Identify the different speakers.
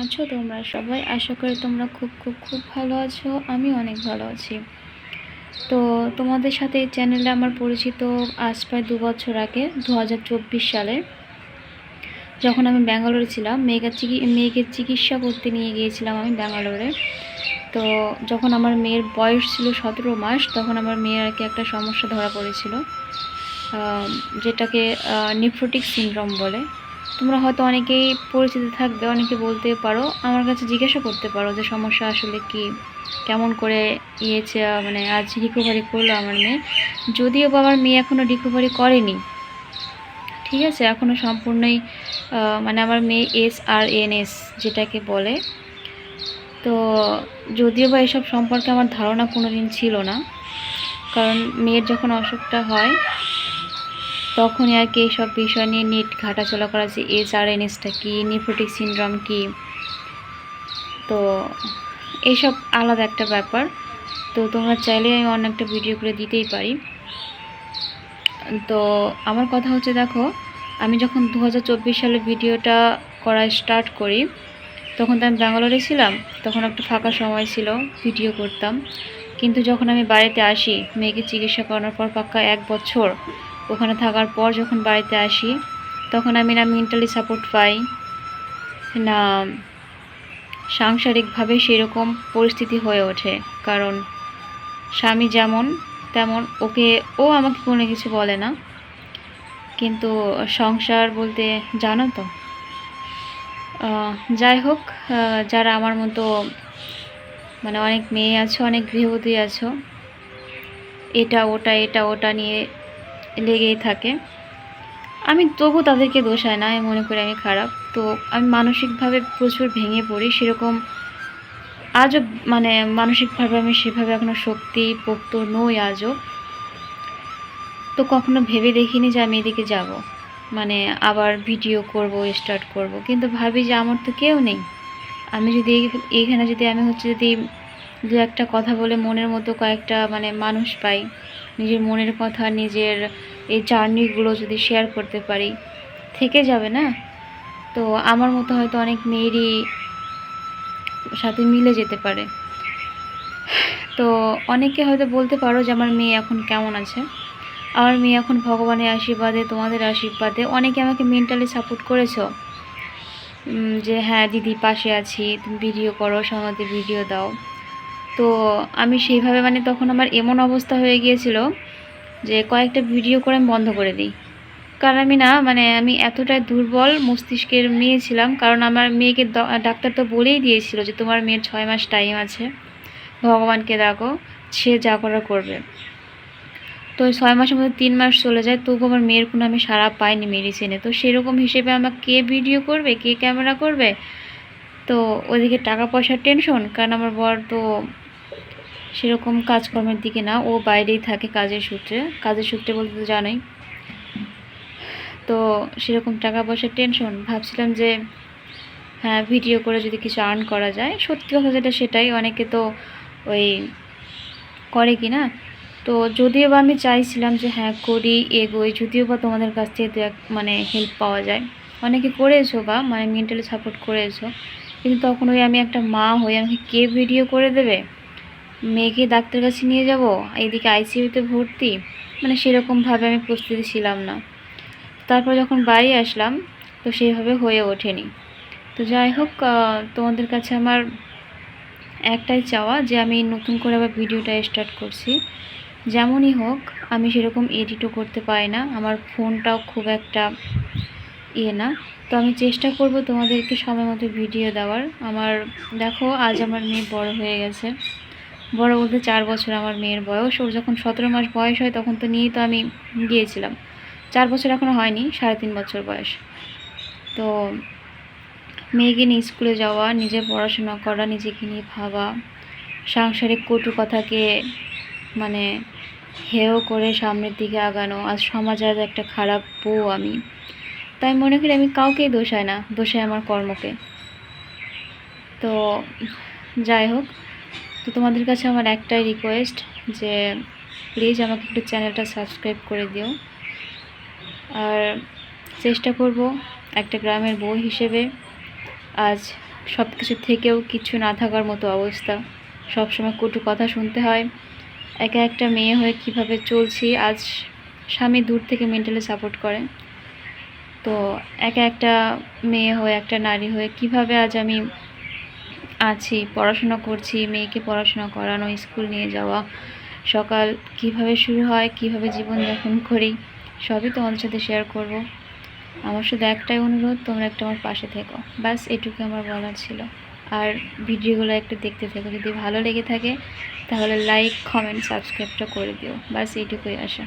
Speaker 1: আছো তোমরা সবাই? আশা করি তোমরা খুব খুব খুব ভালো আছো। আমি অনেক ভালো আছি। তো তোমাদের সাথে এই চ্যানেলে আমার পরিচিত আজ প্রায় 2 বছর আগে 2024 সালে, যখন আমি ব্যাঙ্গালোরে ছিলাম। মেয়েকে চিকিৎসা করতে নিয়ে গিয়েছিলাম আমি ব্যাঙ্গালোরে। তো যখন আমার মেয়ের বয়স ছিল 17 মাস, তখন আমার মেয়ের আর কি একটা সমস্যা ধরা পড়েছিল, যেটাকে নেফ্রোটিক সিনড্রোম বলে। তোমরা হয়তো অনেকেই পরিচিত থাকবে, অনেকে বলতে পারো, আমার কাছে জিজ্ঞাসা করতে পারো যে সমস্যা আসলে কি, কেমন করে ইয়েছে, মানে আজ রিকভারি করলো আমার মেয়ে। যদিও বা আমার মেয়ে এখনও রিকভারি করেনি, ঠিক আছে, এখনও সম্পূর্ণই মানে আমার মেয়ে SRNS যেটাকে বলে। তো যদিও বা এসব সম্পর্কে আমার ধারণা কোনো দিন ছিল না, কারণ মেয়ের যখন অসুখটা হয় তখনই আর কি এইসব বিষয় নিয়ে নেট ঘাটাচলা করা, যে SRNSটা কী, নেফ্রোটিক সিনড্রোম কী। তো এইসব আলাদা একটা ব্যাপার। তো তোমরা চাইলে আমি অন্য একটা ভিডিও করে দিতেই পারি। তো আমার কথা হচ্ছে, দেখো, আমি যখন 2024 সালে ভিডিওটা করা স্টার্ট করি, তখন তো আমি ব্যাঙ্গালোরে ছিলাম, তখন একটা ফাঁকা সময় ছিল, ভিডিও করতাম। কিন্তু যখন আমি বাড়িতে আসি, মেয়েকে চিকিৎসা করানোর পর পাক্কা 1 বছর ওখানে থাকার পর যখন বাড়িতে আসি, তখন আমি না মেন্টালি সাপোর্ট পাই, না সাংসারিকভাবে সেরকম পরিস্থিতি হয়ে ওঠে। কারণ স্বামী যেমন তেমন, ও আমাকে কোনো কিছু বলে না, কিন্তু সংসার বলতে জানো তো। যাই হোক, যারা আমার মতো মানে অনেক মেয়ে আছো, অনেক গৃহবধূ আছো, এটা ওটা নিয়ে লেগেই থাকে। আমি তবু তাদেরকে দোষাই না, আমি মনে করি আমি খারাপ। তো আমি মানসিকভাবে প্রচুর ভেঙে পড়ি, সেরকম আজও মানে মানসিকভাবে আমি সেভাবে এখনও শক্তিপোক্ত নই আজও। তো কখনো ভেবে দেখিনি যে আমি এদিকে যাব, মানে আবার ভিডিও করব, স্টার্ট করব। কিন্তু ভাবি যে আমার তো কেউ নেই। আমি যদি এইখানে যদি আমি যদি দু একটা কথা বলে মনের মতো কয়েকটা মানে মানুষ পাই, নিজের মনের কথা, নিজের এই জার্নিগুলো যদি শেয়ার করতে পারি, থেকে যাবে না? তো আমার মতো হয়তো অনেক মেয়েরই সাথে মিলে যেতে পারে। তো অনেকে হয়তো বলতে পারো যে আমার মেয়ে এখন কেমন আছে। আমার মেয়ে এখন ভগবানের আশীর্বাদে, তোমাদের আশীর্বাদে, অনেকে আমাকে মেন্টালি সাপোর্ট করেছো, যে হ্যাঁ দিদি পাশে আছি, তুমি ভিডিও করো, সমাজে ভিডিও দাও। তো আমি সেইভাবে মানে তখন আমার এমন অবস্থা হয়ে গিয়েছিল যে কয়েকটা ভিডিও করে আমি বন্ধ করে দিই। কারণ আমি এতটাই দুর্বল মস্তিষ্কের মেয়ে ছিলাম। কারণ আমার মেয়েকে ডাক্তার তো বলেই দিয়েছিল যে তোমার মেয়ের 6 মাস টাইম আছে, ভগবানকে ডাকো, সে যা করার করবে। তো 6 মাসের মধ্যে 3 মাস চলে যায়, তবু আমার মেয়ের কোনো আমি সাড়া পাইনি মেডিসিনে। তো সেরকম হিসেবে আমার কে ভিডিও করবে, কে ক্যামেরা করবে? তো ওইদিকে টাকা পয়সার টেনশন, কারণ আমার বর তো সেরকম কাজকর্মের দিকে না, ও বাইরেই থাকে কাজের সূত্রে বলতে তো জানোই। তো সেরকম টাকা পয়সার টেনশন, ভাবছিলাম যে হ্যাঁ ভিডিও করে যদি কিছু আর্ন করা যায়। সত্যি কথা যেটা সেটাই, অনেকে তো ওই করে কি না। তো যদিও বা আমি চাইছিলাম যে হ্যাঁ করি, এগোই, যদিও বা তোমাদের কাছ থেকে মানে হেল্প পাওয়া যায়, অনেকে করেছো বা মানে মেন্টালি সাপোর্ট করেছো, কিন্তু তখন আমি একটা মা হয়ে আমাকে কে ভিডিও করে দেবে? মেয়েকে ডাক্তার কাছে নিয়ে যাব, এইদিকে ICUতে ভর্তি, মানে সেরকমভাবে আমি প্রস্তুতি ছিলাম না। তারপর যখন বাড়ি আসলাম, তো সেইভাবে হয়ে ওঠেনি। তো যাই হোক, তোমাদের কাছে আমার একটাই চাওয়া যে আমি নতুন করে আবার ভিডিওটা স্টার্ট করছি। যেমনই হোক, আমি সেরকম এডিটও করতে পারি না, আমার ফোনটাও খুব একটা না। তো আমি চেষ্টা করব তোমাদেরকে সময় মতো ভিডিও দেওয়ার। আমার দেখো, আজ আমার মেয়ে বড় হয়ে গেছে, বড় বলতে 4 বছর আমার মেয়ের বয়স। ওর যখন 17 মাস বয়স হয় তখন তো নিয়েই তো আমি গিয়েছিলাম। 4 বছর এখনও হয়নি, 3.5 বছর বয়স। তো মেয়েকে নিয়ে স্কুলে যাওয়া, নিজের পড়াশোনা করা, নিজেকে নিয়ে ভাবা, সাংসারিক কটু কথাকে মানে হেয় করে সামনের দিকে আগানো। আজ সমাজের একটা খারাপ বউ আমি, তাই মনে করি আমি কাউকেই দোষাই না, দোষাই আমার কর্মকে। তো যাই হোক, তো তোমাদের কাছে আমার একটাই রিকোয়েস্ট যে প্লিজ আমাকে একটু চ্যানেলটা সাবস্ক্রাইব করে দিও। আর চেষ্টা করব একটা গ্রামের বউ হিসেবে আজ সব কিছু থেকেও কিছু না থাকার মতো অবস্থা, সবসময় কটু কথা শুনতে হয়। একা একটা মেয়ে হয়ে কিভাবে চলছি, আজ স্বামী দূর থেকে মেন্টালি সাপোর্ট করে, তো একা একটা মেয়ে হয়ে, একটা নারী হয়ে কিভাবে আজ আমি আছি, পড়াশোনা করছি, মেয়েকে পড়াশোনা করানো, স্কুল নিয়ে যাওয়া, সকাল কিভাবে শুরু হয়, কিভাবে জীবনযাপন করি, সবই তোমাদের সাথে শেয়ার করব। আমার শুধু একটাই অনুরোধ, তোমরা একটু আমার পাশে থেকো, ব্যাস এটুকু আমার বলার ছিল। আর ভিডিওগুলো একটু দেখতে থেকো, যদি ভালো লেগে থাকে তাহলে লাইক, কমেন্ট, সাবস্ক্রাইবটা করে দিও, ব্যাস এইটুকুই আশা।